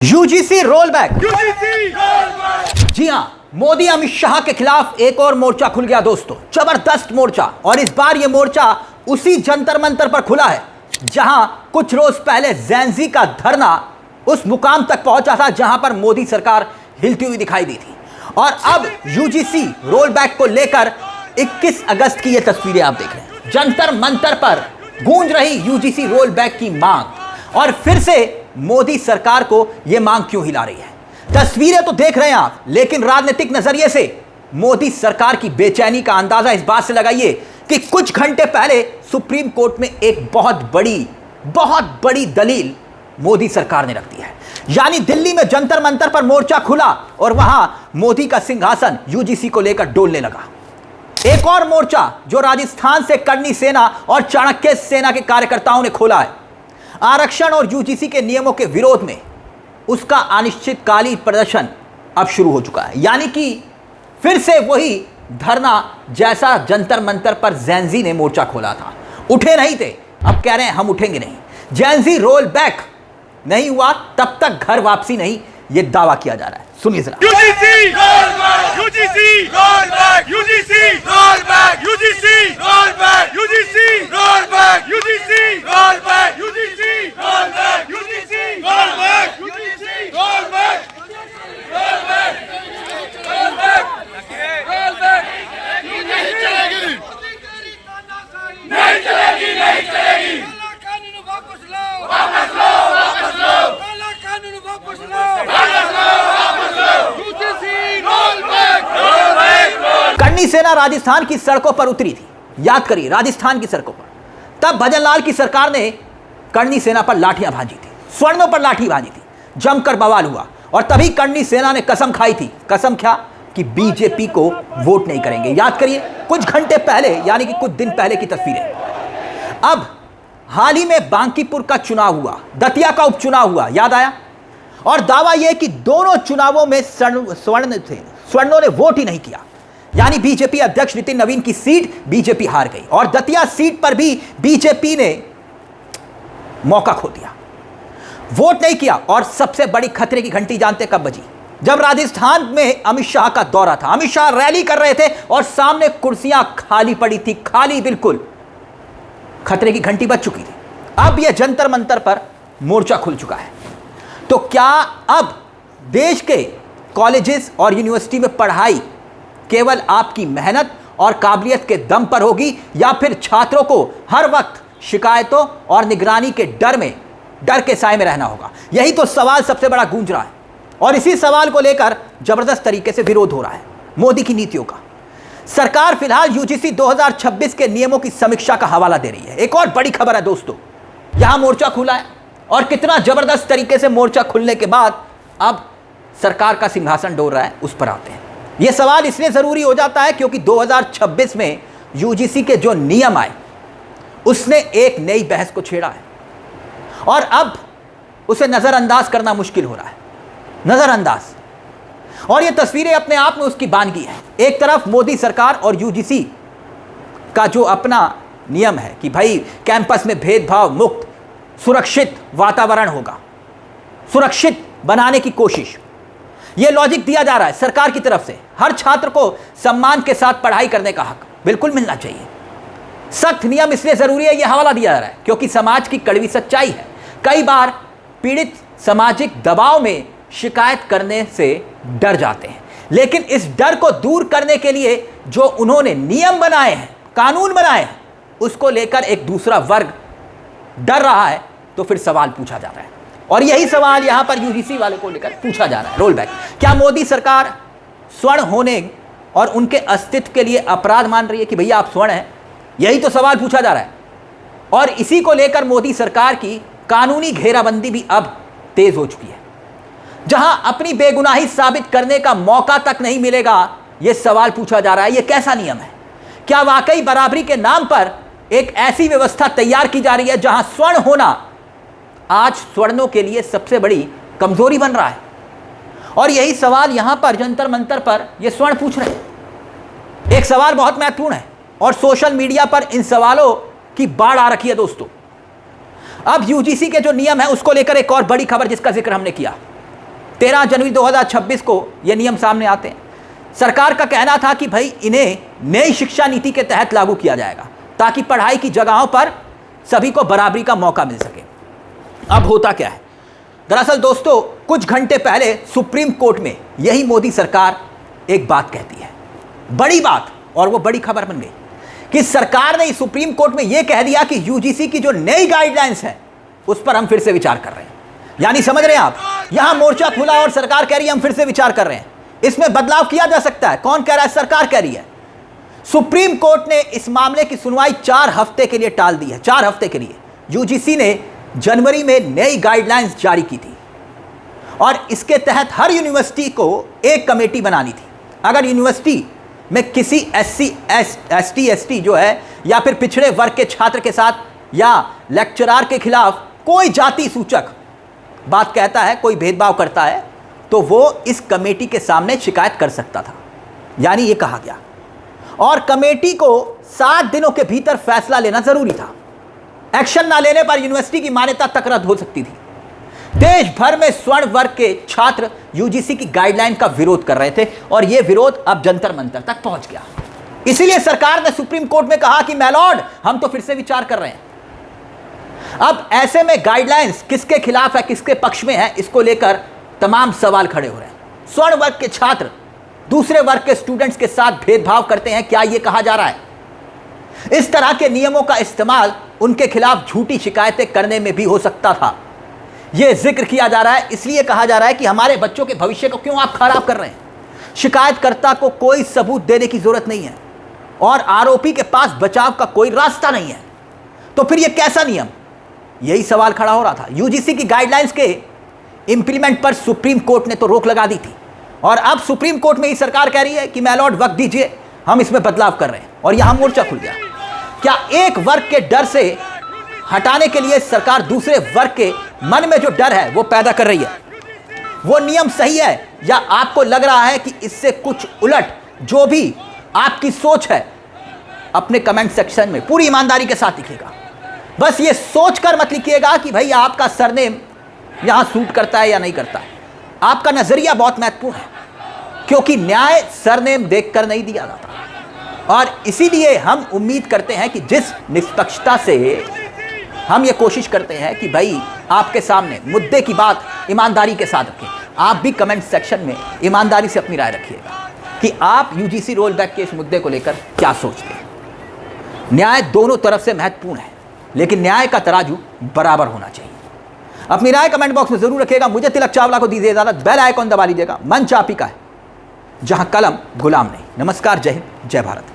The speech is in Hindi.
UGC roll back. जी हां, मोदी अमित शाह के खिलाफ एक और मोर्चा खुल गया दोस्तों, जबरदस्त मोर्चा। और इस बार यह मोर्चा उसी जंतर मंतर पर खुला है जहां कुछ रोज पहले जेंजी का धरना उस मुकाम तक पहुंचा था जहां पर मोदी सरकार हिलती हुई दिखाई दी थी। और अब यूजीसी रोल बैक को लेकर 21 अगस्त की यह तस्वीरें आप देख रहे हैं। जंतर मंतर पर गूंज रही यूजीसी रोल बैक की मांग, और फिर से मोदी सरकार को यह मांग क्यों हिला रही है? तस्वीरें तो देख रहे हैं आप, लेकिन राजनीतिक नजरिए से मोदी सरकार की बेचैनी का अंदाजा इस बात से लगाइए कि कुछ घंटे पहले सुप्रीम कोर्ट में एक बहुत बड़ी दलील मोदी सरकार ने रख दी है। यानी दिल्ली में जंतर मंतर पर मोर्चा खुला और वहां मोदी का सिंहासन यूजीसी को लेकर डोलने लगा। एक और मोर्चा जो राजस्थान से करनी सेना और चाणक्य सेना के कार्यकर्ताओं ने खोला है, आरक्षण और यूजीसी के नियमों के विरोध में उसका अनिश्चितकालीन प्रदर्शन अब शुरू हो चुका है। यानी कि फिर से वही धरना जैसा जंतर मंतर पर जेंजी ने मोर्चा खोला था। उठे नहीं थे, अब कह रहे हैं हम उठेंगे नहीं। जेंजी रोल बैक नहीं हुआ तब तक घर वापसी नहीं, यह दावा किया जा रहा है। सुनिए जरा। UGC roll back, UGC roll back, UGC roll back, UGC roll back, UGC roll back, UGC roll back, UGC roll back, UGC roll back, UGC roll back, roll back, roll back, roll back. नहीं चलेगी, नहीं चलेगी, नहीं चलेगी। काला कानून वापस लो, वापस लो, वापस लो। काला कानून वापस लो, वापस लो, वापस लो। UGC roll back, roll back. Karni Sena Rajasthan की सड़कों पर उतरी थी। याद करिए, राजस्थान की सड़कों पर तब भजनलाल की सरकार ने करनी सेना पर लाठियां भांजी थी, स्वर्णों पर लाठी भांजी थी, जमकर बवाल हुआ। और तभी करनी सेना ने कसम खाई थी। कसम क्या? कि बीजेपी को वोट नहीं करेंगे। याद करिए, कुछ घंटे पहले, यानी कि कुछ दिन पहले की तस्वीरें। अब हाल ही में बांकीपुर का चुनाव हुआ, दतिया का उपचुनाव हुआ, याद आया। और दावा यह कि दोनों चुनावों में स्वर्ण थे, स्वर्णों ने वोट ही नहीं किया। यानी बीजेपी अध्यक्ष नितिन नवीन की सीट बीजेपी हार गई, और दतिया सीट पर भी बीजेपी ने मौका खो दिया, वोट नहीं किया। और सबसे बड़ी खतरे की घंटी जानते कब बजी? जब राजस्थान में अमित शाह का दौरा था। अमित शाह रैली कर रहे थे और सामने कुर्सियां खाली पड़ी थी, खाली बिल्कुल। खतरे की घंटी बज चुकी थी। अब यह जंतर मंतर पर मोर्चा खुल चुका है। तो क्या अब देश के कॉलेजेस और यूनिवर्सिटी में पढ़ाई केवल आपकी मेहनत और काबिलियत के दम पर होगी, या फिर छात्रों को हर वक्त शिकायतों और निगरानी के डर के साए में रहना होगा? यही तो सवाल सबसे बड़ा गूंज रहा है। और इसी सवाल को लेकर जबरदस्त तरीके से विरोध हो रहा है मोदी की नीतियों का। सरकार फिलहाल यूजीसी 2026 के नियमों की समीक्षा का हवाला दे रही है। एक और बड़ी खबर है दोस्तों, यहां मोर्चा खुला है, और कितना जबरदस्त तरीके से मोर्चा खुलने के बाद अब सरकार का सिंहासन डोल रहा है। उस पर आते हैं। यह सवाल इसलिए जरूरी हो जाता है क्योंकि 2026 में यूजीसी के जो नियम आए उसने एक नई बहस को छेड़ा है, और अब उसे नजरअंदाज करना मुश्किल हो रहा है। नजरअंदाज। और ये तस्वीरें अपने आप में उसकी बानगी है। एक तरफ मोदी सरकार और यूजीसी का जो अपना नियम है कि भाई कैंपस में भेदभाव मुक्त सुरक्षित वातावरण होगा, सुरक्षित बनाने की कोशिश, यह लॉजिक दिया जा रहा है सरकार की तरफ से। हर छात्र को सम्मान के साथ पढ़ाई करने का हक बिल्कुल मिलना चाहिए। सख्त नियम इसलिए जरूरी है, यह हवाला दिया जा रहा है क्योंकि समाज की कड़वी सच्चाई है। कई बार पीड़ित सामाजिक दबाव में शिकायत करने से डर जाते हैं, लेकिन इस डर को दूर करने के लिए जो उन्होंने नियम बनाए हैं, कानून बनाए हैं, उसको लेकर एक दूसरा वर्ग डर रहा है, तो फिर सवाल पूछा जा रहा है। और यही सवाल यहां पर यूजीसी वाले को लेकर पूछा जा रहा है। Roll back. क्या मोदी सरकार स्वर्ण होने और उनके अस्तित्व के लिए अपराध मान रही है कि भैया आप स्वर्ण हैं? यही तो सवाल पूछा जा रहा है। और इसी को लेकर मोदी सरकार की कानूनी घेराबंदी भी अब तेज हो चुकी है। जहां अपनी बेगुनाही साबित करने का मौका तक नहीं मिलेगा, यह सवाल पूछा जा रहा है, यह कैसा नियम है? क्या वाकई बराबरी के नाम पर एक ऐसी व्यवस्था तैयार की जा रही है जहां स्वर्ण होना आज स्वर्णों के लिए सबसे बड़ी कमजोरी बन रहा है? और यही सवाल यहां पर जंतर मंतर पर यह स्वर्ण पूछ रहे हैं। एक सवाल बहुत महत्वपूर्ण है और सोशल मीडिया पर इन सवालों की बाढ़ आ रखी है दोस्तों। अब यूजीसी के जो नियम है उसको लेकर एक और बड़ी खबर जिसका जिक्र हमने किया, 13 जनवरी 2026 को ये नियम सामने आते हैं। सरकार का कहना था कि भाई इन्हें नई शिक्षा नीति के तहत लागू किया जाएगा ताकि पढ़ाई की जगहों पर सभी को बराबरी का मौका मिल सके। अब होता क्या है, दरअसल दोस्तों कुछ घंटे पहले सुप्रीम कोर्ट में यही मोदी सरकार एक बात कहती है, बड़ी बात, और वो बड़ी खबर बन गई कि सरकार ने सुप्रीम कोर्ट में यह कह दिया कि यूजीसी की जो नई गाइडलाइंस है उस पर हम फिर से विचार कर रहे हैं। यानी समझ रहे हैं आप, यहां मोर्चा खुला और सरकार कह रही है हम फिर से विचार कर रहे हैं, इसमें बदलाव किया जा सकता है। कौन कह रहा है? सरकार कह रही है। सुप्रीम कोर्ट ने इस मामले की सुनवाई 4 हफ्ते के लिए टाल दी है। 4 हफ्ते के लिए यूजीसी ने जनवरी में नई गाइडलाइंस जारी की थी और इसके तहत हर यूनिवर्सिटी को एक कमेटी बनानी थी। अगर यूनिवर्सिटी में किसी SC ST ST जो है या फिर पिछड़े वर्ग के छात्र के साथ या लेक्चरार के खिलाफ कोई जाति सूचक बात कहता है, कोई भेदभाव करता है, तो वो इस कमेटी के सामने शिकायत कर सकता था। यानी ये कहा गया, और कमेटी को 7 दिनों के भीतर फैसला लेना जरूरी था। एक्शन ना लेने पर यूनिवर्सिटी की मान्यता तक रद्द हो सकती थी। देश भर में स्वर्ण वर्ग के छात्र यूजीसी की गाइडलाइन का विरोध कर रहे थे और यह विरोध अब जंतर मंतर तक पहुंच गया। इसीलिए सरकार ने सुप्रीम कोर्ट में कहा कि माय लॉर्ड, हम तो फिर से विचार कर रहे हैं। अब ऐसे में गाइडलाइंस किसके खिलाफ है, किसके पक्ष में है, इसको लेकर तमाम सवाल खड़े हो रहे हैं। स्वर्ण वर्ग के छात्र दूसरे वर्ग के स्टूडेंट्स के साथ भेदभाव करते हैं, क्या यह कहा जा रहा है? इस तरह के नियमों का इस्तेमाल उनके खिलाफ झूठी शिकायतें करने में भी हो सकता था। यह जिक्र किया जा रहा है, इसलिए कहा जा रहा है कि हमारे बच्चों के भविष्य को क्यों आप खराब कर रहे हैं। शिकायतकर्ता को कोई सबूत देने की जरूरत नहीं है और आरोपी के पास बचाव का कोई रास्ता नहीं है, तो फिर यह कैसा नियम? यही सवाल खड़ा हो रहा था। यूजीसी की गाइडलाइंस के इंप्लीमेंट पर सुप्रीम कोर्ट ने तो रोक लगा दी थी और अब सुप्रीम कोर्ट में ही सरकार कह रही है कि माय लॉर्ड वक्त दीजिए, हम इसमें बदलाव कर रहे हैं, और यहां मोर्चा खुल गया। क्या एक वर्ग के डर से हटाने के लिए सरकार दूसरे वर्ग के मन में जो डर है वो पैदा कर रही है? वो नियम सही है या आपको लग रहा है कि इससे कुछ उलट? जो भी आपकी सोच है अपने कमेंट सेक्शन में पूरी ईमानदारी के साथ लिखिएगा। बस ये सोचकर मत लिखिएगा कि भाई आपका सरनेम यहां सूट करता है या नहीं करता। आपका नजरिया बहुत महत्वपूर्ण है, क्योंकि न्याय सरनेम देखकर नहीं दिया जाता। और इसीलिए हम उम्मीद करते हैं कि जिस निष्पक्षता से हम ये कोशिश करते हैं कि भाई आपके सामने मुद्दे की बात ईमानदारी के साथ रखें, आप भी कमेंट सेक्शन में ईमानदारी से अपनी राय रखिएगा कि आप यूजीसी रोल बैक के इस मुद्दे को लेकर क्या सोचते हैं। न्याय दोनों तरफ से महत्वपूर्ण है, लेकिन न्याय का तराजू बराबर होना चाहिए। अपनी राय कमेंट बॉक्स में जरूर रखिएगा। मुझे तिलक चावला को दीजिए इजाजत। बेल आइकॉन दबा लीजिएगा। मंच आप ही का है, जहां कलम गुलाम नहीं। नमस्कार, जय हिंद, जय भारत।